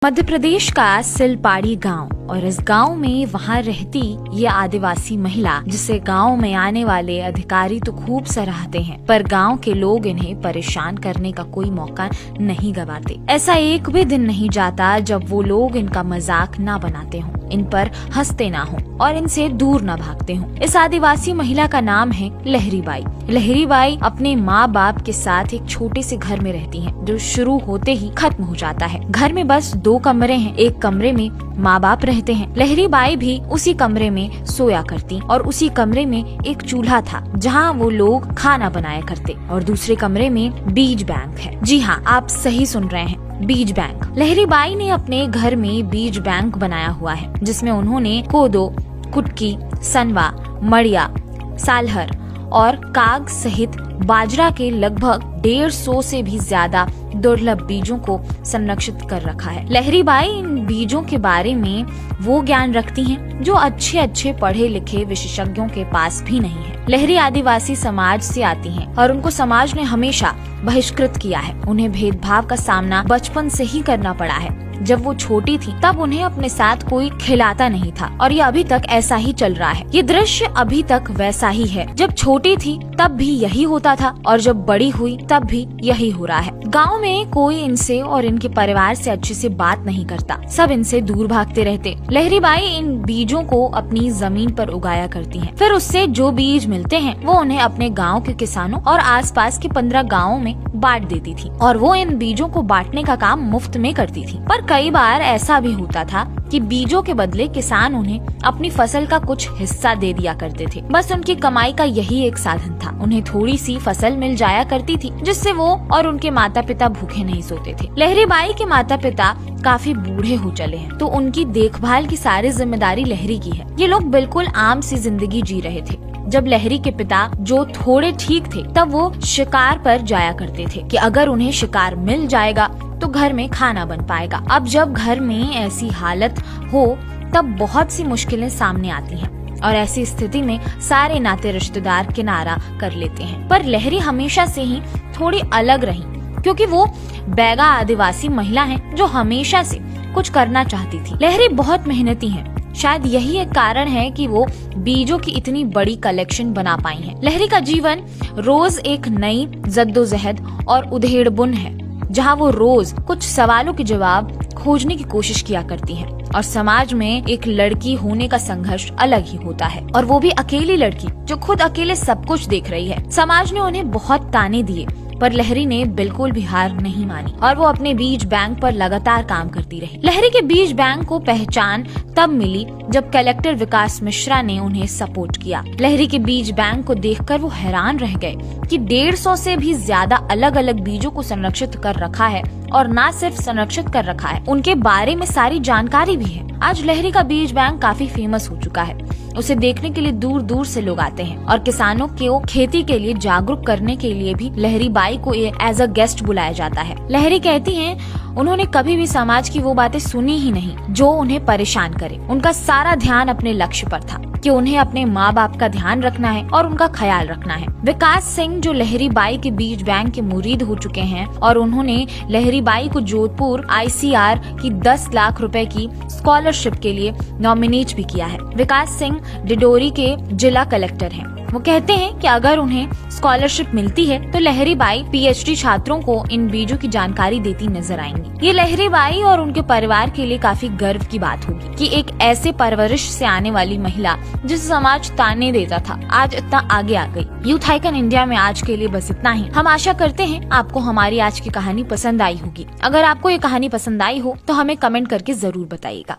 मध्य प्रदेश का सिलपाड़ी गांव, और इस गांव में वहां रहती ये आदिवासी महिला, जिसे गांव में आने वाले अधिकारी तो खूब सराहते हैं, पर गांव के लोग इन्हें परेशान करने का कोई मौका नहीं गंवाते। ऐसा एक भी दिन नहीं जाता जब वो लोग इनका मजाक ना बनाते हों, इन पर हंसते ना हों और इनसे दूर न भागते हों। इस आदिवासी महिला का नाम है लहरी बाई। लहरी बाई अपने माँ बाप के साथ एक छोटे से घर में रहती हैं, जो शुरू होते ही खत्म हो जाता है। घर में बस 2 कमरे हैं, एक कमरे में माँ बाप रहते हैं। लहरी बाई भी उसी कमरे में सोया करती और उसी कमरे में एक चूल्हा था जहाँ वो लोग खाना बनाया करते, और दूसरे कमरे में बीज बैंक है। जी हाँ, आप सही सुन रहे हैं, बीज बैंक। लहरी बाई ने अपने घर में बीज बैंक बनाया हुआ है, जिसमें उन्होंने कोदो, कुटकी, सनवा, मड़िया, सालहर और काग सहित बाजरा के लगभग 150 से भी ज्यादा दुर्लभ बीजों को संरक्षित कर रखा है। लहरी बाई इन बीजों के बारे में वो ज्ञान रखती हैं जो अच्छे पढ़े लिखे विशेषज्ञों के पास भी नहीं है। लहरी आदिवासी समाज से आती हैं और उनको समाज ने हमेशा बहिष्कृत किया है। उन्हें भेदभाव का सामना बचपन से ही करना पड़ा है। जब वो छोटी थी तब उन्हें अपने साथ कोई खिलाता नहीं था, और ये अभी तक ऐसा ही चल रहा है। ये दृश्य अभी तक वैसा ही है। जब छोटी थी तब भी यही होता था, और जब बड़ी हुई तब भी यही हो रहा है। गांव में कोई इनसे और इनके परिवार से अच्छे से बात नहीं करता, सब इनसे दूर भागते रहते। लहरी बाई इन बीजों को अपनी जमीन पर उगाया करती हैं। फिर उससे जो बीज मिलते हैं वो उन्हें अपने गाँव के किसानों और आसपास के 15 गाँवों में बांट देती थी, और वो इन बीजों को बांटने का काम मुफ्त में करती थी। पर कई बार ऐसा भी होता था कि बीजों के बदले किसान उन्हें अपनी फसल का कुछ हिस्सा दे दिया करते थे। बस उनकी कमाई का यही एक साधन था। उन्हें थोड़ी सी फसल मिल जाया करती थी, जिससे वो और उनके माता पिता भूखे नहीं सोते थे। लहरी बाई के माता पिता काफी बूढ़े हो चले हैं, तो उनकी देखभाल की सारी जिम्मेदारी लहरी की है। ये लोग बिल्कुल आम सी जिंदगी जी रहे थे। जब लहरी के पिता जो थोड़े ठीक थे, तब वो शिकार पर जाया करते थे कि अगर उन्हें शिकार मिल जाएगा तो घर में खाना बन पाएगा। अब जब घर में ऐसी हालत हो तब बहुत सी मुश्किलें सामने आती हैं, और ऐसी स्थिति में सारे नाते रिश्तेदार किनारा कर लेते हैं। पर लहरी हमेशा से ही थोड़ी अलग रही, क्योंकि वो बैगा आदिवासी महिला है जो हमेशा से कुछ करना चाहती थी। लहरी बहुत मेहनती है। शायद यही एक कारण है कि वो बीजों की इतनी बड़ी कलेक्शन बना पाई हैं। लहरी का जीवन रोज एक नई जद्दोजहद और उधेड़बुन है, जहां वो रोज कुछ सवालों के जवाब खोजने की कोशिश किया करती हैं। और समाज में एक लड़की होने का संघर्ष अलग ही होता है, और वो भी अकेली लड़की जो खुद अकेले सब कुछ देख रही है। समाज ने उन्हें बहुत ताने दिए, पर लहरी ने बिल्कुल भी हार नहीं मानी, और वो अपने बीज बैंक पर लगातार काम करती रही। लहरी के बीज बैंक को पहचान तब मिली जब कलेक्टर विकास मिश्रा ने उन्हें सपोर्ट किया। लहरी के बीज बैंक को देखकर वो हैरान रह गए कि 150 से भी ज्यादा अलग अलग बीजों को संरक्षित कर रखा है, और न सिर्फ संरक्षित कर रखा है, उनके बारे में सारी जानकारी भी है। आज लहरी का बीज बैंक काफी फेमस हो चुका है। उसे देखने के लिए दूर दूर से लोग आते हैं, और किसानों को खेती के लिए जागरूक करने के लिए भी लहरी बाई को एज अ गेस्ट बुलाया जाता है। लहरी कहती हैं उन्होंने कभी भी समाज की वो बातें सुनी ही नहीं जो उन्हें परेशान करे। उनका सारा ध्यान अपने लक्ष्य पर था कि उन्हें अपने माँ बाप का ध्यान रखना है और उनका ख्याल रखना है। विकास सिंह जो लहरी बाई के बीज बैंक के मुरीद हो चुके हैं, और उन्होंने लहरी बाई को जोधपुर ICR की 10 लाख रुपए की स्कॉलरशिप के लिए नॉमिनेट भी किया है। विकास सिंह डिडोरी के जिला कलेक्टर हैं। वो कहते हैं कि अगर उन्हें स्कॉलरशिप मिलती है तो लहरी बाई PhD छात्रों को इन बीजों की जानकारी देती नजर आएंगी। ये लहरी बाई और उनके परिवार के लिए काफी गर्व की बात होगी कि एक ऐसे परवरिश से आने वाली महिला, जिसे समाज ताने देता था, आज इतना आगे आ गई। यूथ आइकन इंडिया में आज के लिए बस इतना ही। हम आशा करते हैं आपको हमारी आज की कहानी पसंद आई होगी। अगर आपको ये कहानी पसंद आई हो तो हमें कमेंट करके जरूर बताइएगा।